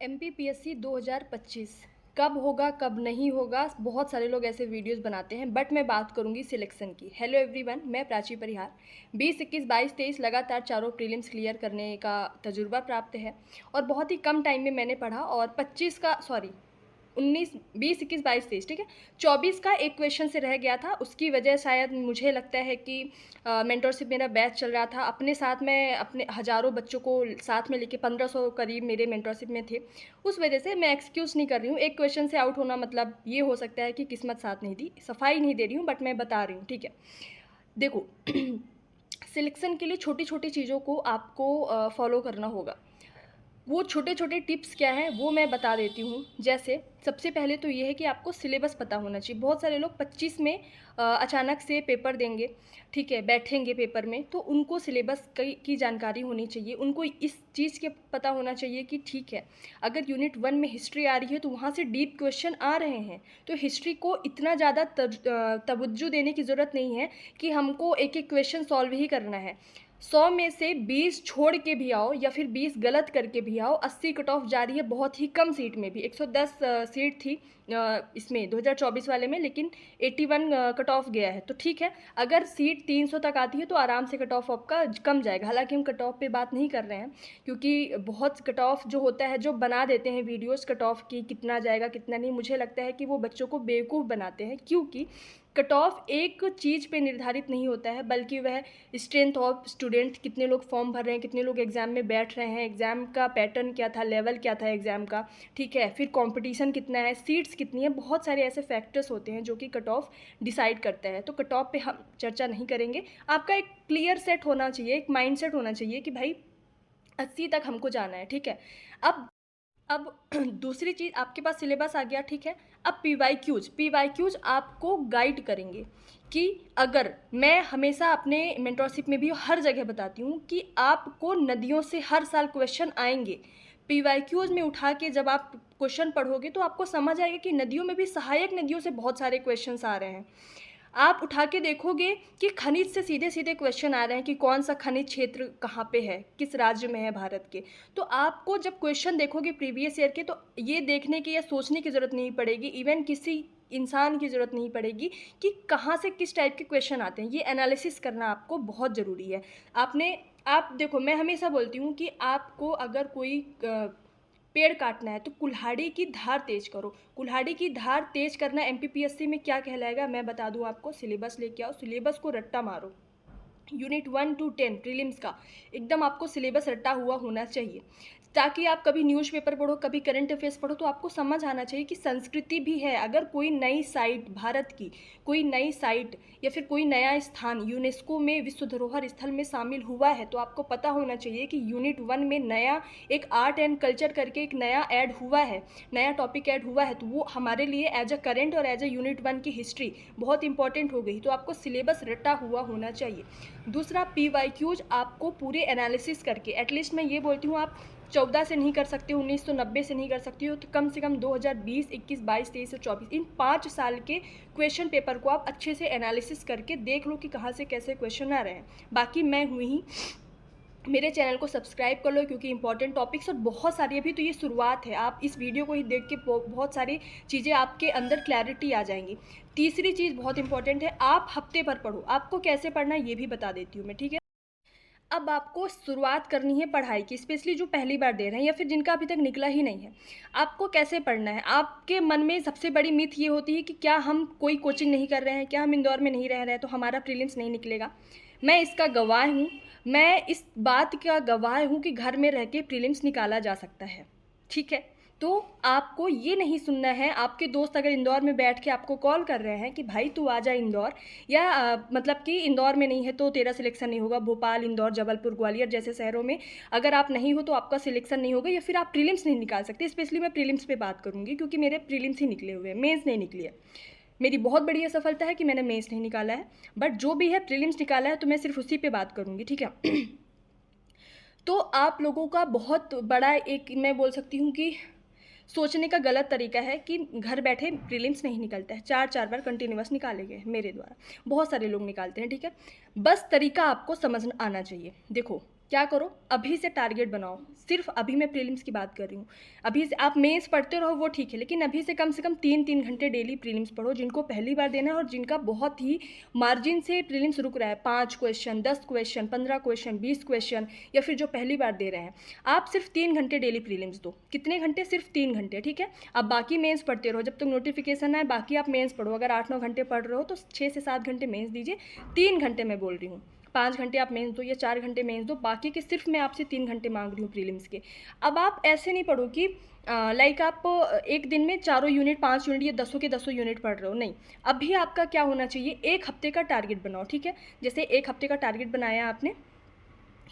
MPPSC 2025 कब होगा कब नहीं होगा, बहुत सारे लोग ऐसे वीडियोस बनाते हैं, बट मैं बात करूंगी सिलेक्शन की। हेलो एवरीवन, मैं प्राची परिहार। 20, 21, 22, 23 लगातार चारों प्रीलिम्स क्लियर करने का तजुर्बा प्राप्त है और बहुत ही कम टाइम में मैंने पढ़ा। और 25 का, सॉरी, 19, 20, 21, 22, 23, ठीक है, 24 का एक क्वेश्चन से रह गया था। उसकी वजह शायद मुझे लगता है कि मेंटरशिप मेरा बैच चल रहा था, अपने साथ में अपने हज़ारों बच्चों को साथ में लेके 1500 करीब मेरे मेंटरशिप में थे। उस वजह से मैं एक्सक्यूज़ नहीं कर रही हूँ। एक क्वेश्चन से आउट होना मतलब ये हो सकता है कि किस्मत साथ नहीं दी, सफाई नहीं दे रही हूँ, बट मैं बता रही हूँ, ठीक है। देखो सिलेक्शन के लिए छोटी छोटी चीज़ों को आपको फॉलो करना होगा। वो छोटे छोटे टिप्स क्या हैं वो मैं बता देती हूँ। जैसे सबसे पहले तो ये है कि आपको सिलेबस पता होना चाहिए। बहुत सारे लोग 25 में अचानक से पेपर देंगे, ठीक है, बैठेंगे पेपर में, तो उनको सिलेबस की जानकारी होनी चाहिए। उनको इस चीज़ के पता होना चाहिए कि ठीक है, अगर यूनिट 1 में हिस्ट्री आ रही है तो वहाँ से डीप क्वेश्चन आ रहे हैं, तो हिस्ट्री को इतना ज़्यादा तवज्जो देने की ज़रूरत नहीं है कि हमको एक एक क्वेश्चन सॉल्व ही करना है। 100 में से 20 छोड़ के भी आओ या फिर 20 गलत करके भी आओ, 80 कट ऑफ जा रही है। बहुत ही कम सीट में भी 110 सीट थी इसमें 2024 वाले में, लेकिन 81 कट ऑफ गया है। तो ठीक है, अगर सीट 300 तक आती है तो आराम से कट ऑफ आपका कम जाएगा। हालांकि हम कट ऑफ पे बात नहीं कर रहे हैं, क्योंकि बहुत कट ऑफ जो होता है, जो बना देते हैं वीडियोस कट ऑफ की, कितना जाएगा कितना नहीं, मुझे लगता है कि वो बच्चों को बेवकूफ़ बनाते हैं। क्योंकि कट ऑफ एक चीज़ पे निर्धारित नहीं होता है, बल्कि वह स्ट्रेंथ ऑफ स्टूडेंट, कितने लोग फॉर्म भर रहे हैं, कितने लोग एग्ज़ाम में बैठ रहे हैं, एग्ज़ाम का पैटर्न क्या था, लेवल क्या था एग्ज़ाम का, ठीक है, फिर कंपटीशन कितना है, सीट्स कितनी है, बहुत सारे ऐसे फैक्टर्स होते हैं जो कि कट ऑफ डिसाइड करता है। तो कट ऑफ पे हम चर्चा नहीं करेंगे। आपका एक क्लियर सेट होना चाहिए, एक माइंड सेट होना चाहिए कि भाई 80 तक हमको जाना है, ठीक है। अब दूसरी चीज़, आपके पास सिलेबस आ गया, ठीक है। अब पी वाई क्यूज आपको गाइड करेंगे कि अगर मैं हमेशा अपने मेंटरशिप में भी हर जगह बताती हूँ कि आपको नदियों से हर साल क्वेश्चन आएंगे। पी वाई क्यूज में उठा के जब आप क्वेश्चन पढ़ोगे तो आपको समझ आएगा कि नदियों में भी, सहायक नदियों से बहुत सारे क्वेश्चंस आ रहे हैं। आप उठा के देखोगे कि खनिज से सीधे सीधे क्वेश्चन आ रहे हैं कि कौन सा खनिज क्षेत्र कहाँ पे है, किस राज्य में है भारत के। तो आपको जब क्वेश्चन देखोगे प्रीवियस ईयर के, तो ये देखने की या सोचने की ज़रूरत नहीं पड़ेगी, इवन किसी इंसान की ज़रूरत नहीं पड़ेगी कि कहाँ से किस टाइप के क्वेश्चन आते हैं। ये एनालिसिस करना आपको बहुत ज़रूरी है। आप देखो, मैं हमेशा बोलती हूँ कि आपको अगर कोई पेड़ काटना है तो कुल्हाड़ी की धार तेज करो। कुल्हाड़ी की धार तेज करना एमपीपीएससी में क्या कहलाएगा मैं बता दूं आपको। सिलेबस लेके आओ, सिलेबस को रट्टा मारो। यूनिट 1 to 10 प्रीलिम्स का एकदम आपको सिलेबस रटा हुआ होना चाहिए, ताकि आप कभी न्यूज़पेपर पढ़ो, कभी करंट अफेयर्स पढ़ो तो आपको समझ आना चाहिए कि संस्कृति भी है। अगर कोई नई साइट, भारत की कोई नई साइट या फिर कोई नया स्थान यूनेस्को में विश्व धरोहर स्थल में शामिल हुआ है, तो आपको पता होना चाहिए कि यूनिट 1 में नया एक आर्ट एंड कल्चर करके एक नया ऐड हुआ है, नया टॉपिक ऐड हुआ है। तो वो हमारे लिए एज अ करेंट और एज अ यूनिट 1 की हिस्ट्री बहुत इंपॉर्टेंट हो गई। तो आपको सिलेबस रटा हुआ होना चाहिए। दूसरा, पी वाई क्यूज आपको पूरे एनालिसिस करके, एटलीस्ट मैं ये बोलती हूँ, आप 14 से नहीं कर सकते हो, 1990 से नहीं कर सकती हो, तो कम से कम 2020, 21, 22, 23 और 24 इन 5 साल के क्वेश्चन पेपर को आप अच्छे से एनालिसिस करके देख लो कि कहाँ से कैसे क्वेश्चन आ रहे हैं। बाकी मैं हुई ही, मेरे चैनल को सब्सक्राइब कर लो, क्योंकि इंपॉर्टेंट टॉपिक्स और बहुत सारी, अभी तो ये शुरुआत है। आप इस वीडियो को ही देख के बहुत सारी चीज़ें आपके अंदर क्लैरिटी आ जाएंगी। तीसरी चीज़ बहुत इंपॉर्टेंट है, आप हफ्ते भर पढ़ो। आपको कैसे पढ़ना है ये भी बता देती हूँ मैं, ठीक है। अब आपको शुरुआत करनी है पढ़ाई की, स्पेशली जो पहली बार दे रहे हैं या फिर जिनका अभी तक निकला ही नहीं है। आपको कैसे पढ़ना है? आपके मन में सबसे बड़ी मिथ ये होती है कि क्या हम कोई कोचिंग नहीं कर रहे हैं, क्या हम इंदौर में नहीं रह रहे हैं तो हमारा प्रीलिम्स नहीं निकलेगा। मैं इसका गवाह हूँ, मैं इस बात का गवाह हूँ कि घर में रह के प्रीलिम्स निकाला जा सकता है, ठीक है। तो आपको ये नहीं सुनना है, आपके दोस्त अगर इंदौर में बैठ के आपको कॉल कर रहे हैं कि भाई तू आ जा इंदौर, या मतलब कि इंदौर में नहीं है तो तेरा सिलेक्शन नहीं होगा, भोपाल, इंदौर, जबलपुर, ग्वालियर जैसे शहरों में अगर आप नहीं हो तो आपका सिलेक्शन नहीं होगा, या फिर आप प्रीलिम्स नहीं निकाल सकते। स्पेशली मैं प्रीलिम्स पे बात करूँगी, क्योंकि मेरे प्रीलिम्स ही निकले हुए हैं, मेंस नहीं निकली है। मेरी बहुत बड़ी असफलता है कि मैंने मेंस नहीं निकाला है, बट जो भी है प्रीलिम्स निकाला है, तो मैं सिर्फ उसी पे बात करूँगी, ठीक है। तो आप लोगों का बहुत बड़ा एक, मैं बोल सकती हूँ कि सोचने का गलत तरीका है कि घर बैठे प्रीलिम्स नहीं निकलता है। 4 बार कंटिन्यूअस निकाले गए मेरे द्वारा, बहुत सारे लोग निकालते हैं, ठीक है। बस तरीका आपको समझ आना चाहिए। देखो क्या करो, अभी से टारगेट बनाओ। सिर्फ अभी मैं प्रीलिम्स की बात कर रही हूँ। अभी से आप मेंस पढ़ते रहो वो ठीक है, लेकिन अभी से कम 3 घंटे डेली प्रीलिम्स पढ़ो, जिनको पहली बार देना है और जिनका बहुत ही मार्जिन से प्रीलिम्स रुक रहा है, 5 क्वेश्चन, 10 क्वेश्चन, 15 क्वेश्चन, 20 क्वेश्चन, या फिर जो पहली बार दे रहे हैं। आप सिर्फ 3 घंटे डेली प्रीलिम्स दो। कितने घंटे? सिर्फ 3 घंटे, ठीक है। अब बाकी मेंस पढ़ते रहो जब तक नोटिफिकेशन आए, बाकी आप मेंस पढ़ो। अगर 8-9 घंटे पढ़ रहे हो तो 6 से 7 घंटे मेंस दीजिए। 3 घंटे मैं बोल रही हूँ, 5 घंटे आप मेंस दो या 4 घंटे मेंस दो, बाकी के सिर्फ मैं आपसे 3 घंटे मांग रही हूँ प्रीलिम्स के। अब आप ऐसे नहीं पढ़ो कि लाइक आप एक दिन में 4 यूनिट, 5 यूनिट या 10 के 10 यूनिट पढ़ रहे हो, नहीं। अभी आपका क्या होना चाहिए, एक हफ्ते का टारगेट बनाओ, ठीक है। जैसे एक हफ्ते का टारगेट बनाया आपने,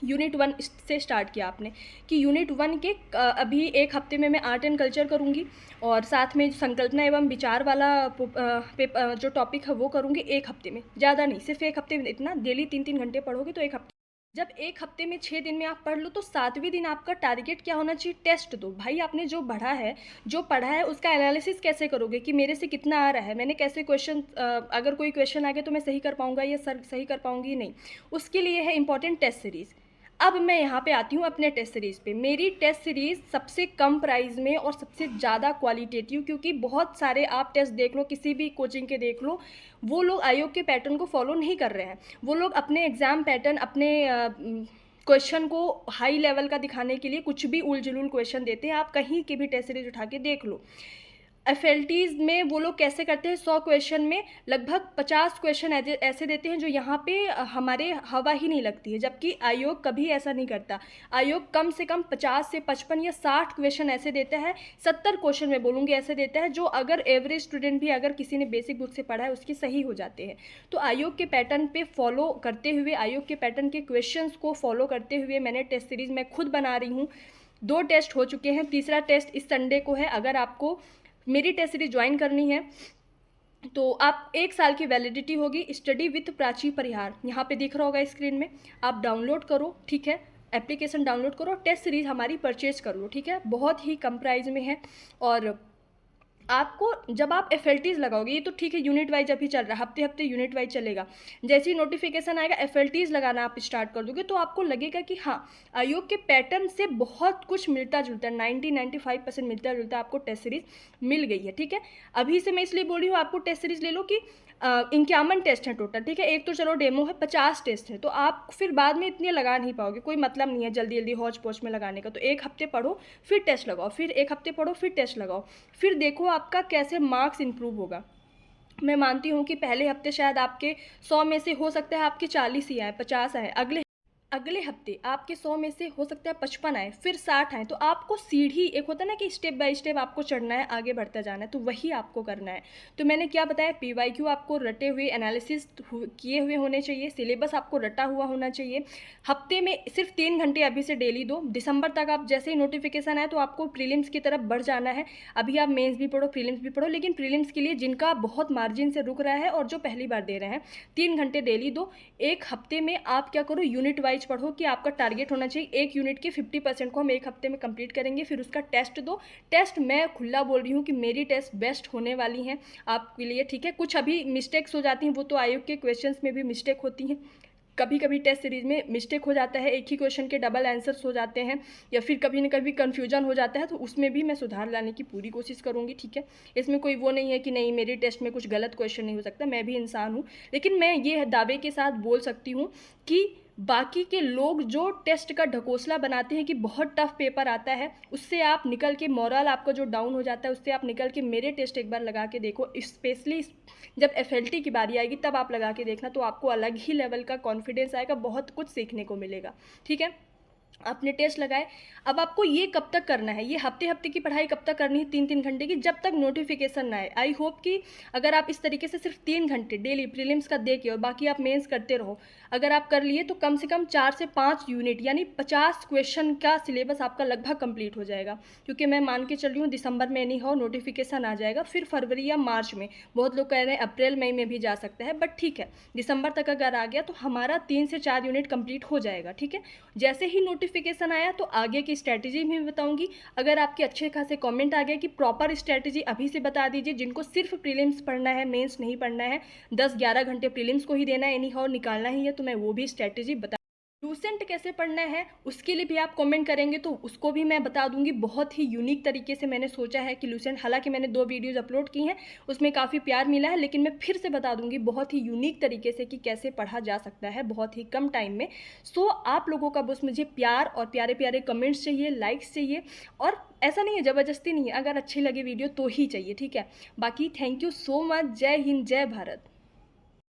यूनिट 1 से स्टार्ट किया आपने कि यूनिट 1 के अभी एक हफ्ते में मैं आर्ट एंड कल्चर करूँगी और साथ में संकल्पना एवं विचार वाला जो टॉपिक है वो करूँगी एक हफ्ते में। ज़्यादा नहीं, सिर्फ एक हफ्ते में। इतना डेली 3-3 घंटे पढ़ोगे तो एक हफ्ते, जब एक हफ्ते में 6 दिन में आप पढ़ लो तो 7वें दिन आपका टारगेट क्या होना चाहिए, टेस्ट दो। भाई आपने जो पढ़ा है उसका एनालिसिस कैसे करोगे कि मेरे से कितना आ रहा है, मैंने कैसे क्वेश्चन, अगर कोई क्वेश्चन आ गया तो मैं सही कर पाऊँगा या सर सही कर पाऊँगी, नहीं। उसके लिए है इंपॉर्टेंट टेस्ट सीरीज़। अब मैं यहाँ पे आती हूँ अपने टेस्ट सीरीज़ पे। मेरी टेस्ट सीरीज़ सबसे कम प्राइस में और सबसे ज़्यादा क्वालिटेटिव, क्योंकि बहुत सारे आप टेस्ट देख लो, किसी भी कोचिंग के देख लो, वो लोग आयोग के पैटर्न को फॉलो नहीं कर रहे हैं। वो लोग अपने एग्ज़ाम पैटर्न, अपने क्वेश्चन को हाई लेवल का दिखाने के लिए कुछ भी उल जुलूल क्वेश्चन देते हैं। आप कहीं की भी टेस्ट सीरीज उठा के देख लो। एफएलटीज़ में वो लोग कैसे करते हैं, 100 क्वेश्चन में लगभग 50 क्वेश्चन ऐसे देते हैं जो यहाँ पे हमारे हवा ही नहीं लगती है, जबकि आयोग कभी ऐसा नहीं करता। आयोग कम से कम 50 से 55 या 60 क्वेश्चन ऐसे देता है, 70 क्वेश्चन मैं बोलूँगी ऐसे देता है जो अगर एवरेज स्टूडेंट भी, अगर किसी ने बेसिक बुक से पढ़ा है, उसके सही हो जाते हैं। तो आयोग के पैटर्न पे फॉलो करते हुए, आयोग के पैटर्न के क्वेश्चंस को फॉलो करते हुए मैंने टेस्ट सीरीज़ मैं खुद बना रही हूँ। 2 टेस्ट हो चुके हैं, तीसरा टेस्ट इस संडे को है। अगर आपको मेरी टेस्ट सीरीज ज्वाइन करनी है तो आप 1 साल की वैलिडिटी होगी। स्टडी विथ प्राची परिहार, यहाँ पे दिख रहा होगा स्क्रीन में, आप डाउनलोड करो, ठीक है। एप्लीकेशन डाउनलोड करो, टेस्ट सीरीज हमारी परचेज कर लो, ठीक है। बहुत ही कम प्राइस में है। और आपको जब आप एफएलटीज़ लगाओगे, ये तो ठीक है यूनिट वाइज अभी चल रहा है, हफ्ते हफ्ते यूनिट वाइज चलेगा। जैसे ही नोटिफिकेशन आएगा एफएलटीज़ लगाना आप स्टार्ट कर दोगे तो आपको लगेगा कि हाँ, आयोग के पैटर्न से बहुत कुछ मिलता जुलता है, 90-95% मिलता जुलता आपको टेस्ट सीरीज मिल गई है, ठीक है। अभी से मैं इसलिए बोल रही हूँ आपको टेस्ट सीरीज ले लो कि 51 टेस्ट हैं टोटल, ठीक है। एक तो चलो डेमो है, 50 टेस्ट है, तो आप फिर बाद में इतने लगा नहीं पाओगे, कोई मतलब नहीं है जल्दी जल्दी हौच पौच में लगाने का। तो एक हफ्ते पढ़ो फिर टेस्ट लगाओ, फिर एक हफ्ते पढ़ो फिर टेस्ट लगाओ, फिर देखो आपका कैसे मार्क्स इंप्रूव होगा। मैं मानती हूँ कि पहले हफ्ते शायद आपके 100 में से हो सकता है आपके 40 ही आए, 50 आए। अगले हफ्ते आपके 100 में से हो सकता है 55 आए, फिर 60 आए। तो आपको सीढ़ी, एक होता है ना कि स्टेप बाय स्टेप आपको चढ़ना है, आगे बढ़ता जाना है, तो वही आपको करना है। तो मैंने क्या बताया, पीवाईक्यू आपको रटे हुए, एनालिसिस किए हुए होने चाहिए, सिलेबस आपको रटा हुआ होना चाहिए। हफ्ते में सिर्फ 3 घंटे अभी से डेली दो। दिसंबर तक आप जैसे ही नोटिफिकेशन आए तो आपको प्रीलिम्स की तरफ बढ़ जाना है। अभी आप मेंस भी पढ़ो, प्रीलिम्स भी पढ़ो, लेकिन प्रीलिम्स के लिए जिनका बहुत मार्जिन से रुक रहा है और जो पहली बार दे रहे हैं, 3 घंटे डेली दो। एक हफ्ते में आप क्या करो, यूनिट वाइज पढ़ो कि आपका टारगेट होना चाहिए एक यूनिट के 50% को हम एक हफ्ते में कंप्लीट करेंगे। फिर उसका टेस्ट दो। टेस्ट मैं खुला बोल रही हूँ कि मेरी टेस्ट बेस्ट होने वाली हैं आपके लिए, ठीक है। कुछ अभी मिस्टेक्स हो जाती हैं, वो तो आयोग के क्वेश्चंस में भी मिस्टेक होती हैं। कभी कभी टेस्ट सीरीज में मिस्टेक हो जाता है, एक ही क्वेश्चन के डबल आंसर्स हो जाते हैं, या फिर कभी न कभी कन्फ्यूजन हो जाता है, तो उसमें भी मैं सुधार लाने की पूरी कोशिश करूँगी, ठीक है। इसमें कोई वो नहीं है कि नहीं मेरी टेस्ट में कुछ गलत क्वेश्चन नहीं हो सकता, मैं भी इंसान हूँ। लेकिन मैं ये दावे के साथ बोल सकती हूँ कि बाकी के लोग जो टेस्ट का ढकोसला बनाते हैं कि बहुत टफ पेपर आता है, उससे आप निकल के, मोरल आपका जो डाउन हो जाता है, उससे आप निकल के मेरे टेस्ट एक बार लगा के देखो। स्पेशली जब एफएलटी की बारी आएगी तब आप लगा के देखना, तो आपको अलग ही लेवल का कॉन्फिडेंस आएगा, बहुत कुछ सीखने को मिलेगा, ठीक है। आपने टेस्ट लगाए, अब आपको ये कब तक करना है, ये हफ्ते हफ्ते की पढ़ाई कब तक करनी है, 3-3 घंटे की, जब तक नोटिफिकेशन ना आए। आई होप कि अगर आप इस तरीके से सिर्फ 3 घंटे डेली प्रीलिम्स का दे के और बाकी आप मेंस करते रहो, अगर आप कर लिए तो कम से कम 4 से 5 यूनिट यानी 50 क्वेश्चन का सिलेबस आपका लगभग कंप्लीट हो जाएगा। क्योंकि मैं मान के चल रही हूँ दिसंबर में नहीं हो, नोटिफिकेशन आ जाएगा, फिर फरवरी या मार्च में, बहुत लोग कह रहे हैं अप्रैल मई में भी जा सकता है, बट ठीक है, दिसंबर तक अगर आ गया तो हमारा 3 से 4 यूनिट कंप्लीट हो जाएगा, ठीक है। जैसे ही नोटिफिकेशन आया तो आगे की स्ट्रैटेजी भी बताऊंगी। अगर आपके अच्छे खासे कमेंट आ गए कि प्रॉपर स्ट्रैटेजी अभी से बता दीजिए, जिनको सिर्फ प्रीलिम्स पढ़ना है, मेंस नहीं पढ़ना है, 10-11 घंटे प्रीलिम्स को ही देना है, एनी हाउ निकालना ही है, तो मैं वो भी स्ट्रैटेजी बता लूसेंट कैसे पढ़ना है उसके लिए भी आप कमेंट करेंगे तो उसको भी मैं बता दूंगी। बहुत ही यूनिक तरीके से मैंने सोचा है कि लूसेंट, हालांकि मैंने 2 वीडियोज़ अपलोड की हैं, उसमें काफ़ी प्यार मिला है, लेकिन मैं फिर से बता दूंगी बहुत ही यूनिक तरीके से कि कैसे पढ़ा जा सकता है बहुत ही कम टाइम में। सो आप लोगों का बस मुझे प्यार और प्यारे प्यारे कमेंट्स चाहिए, लाइक्स चाहिए, और ऐसा नहीं है, ज़बरदस्ती नहीं है, अगर अच्छी लगे वीडियो तो ही चाहिए, ठीक है। बाकी थैंक यू सो मच। जय हिंद, जय भारत।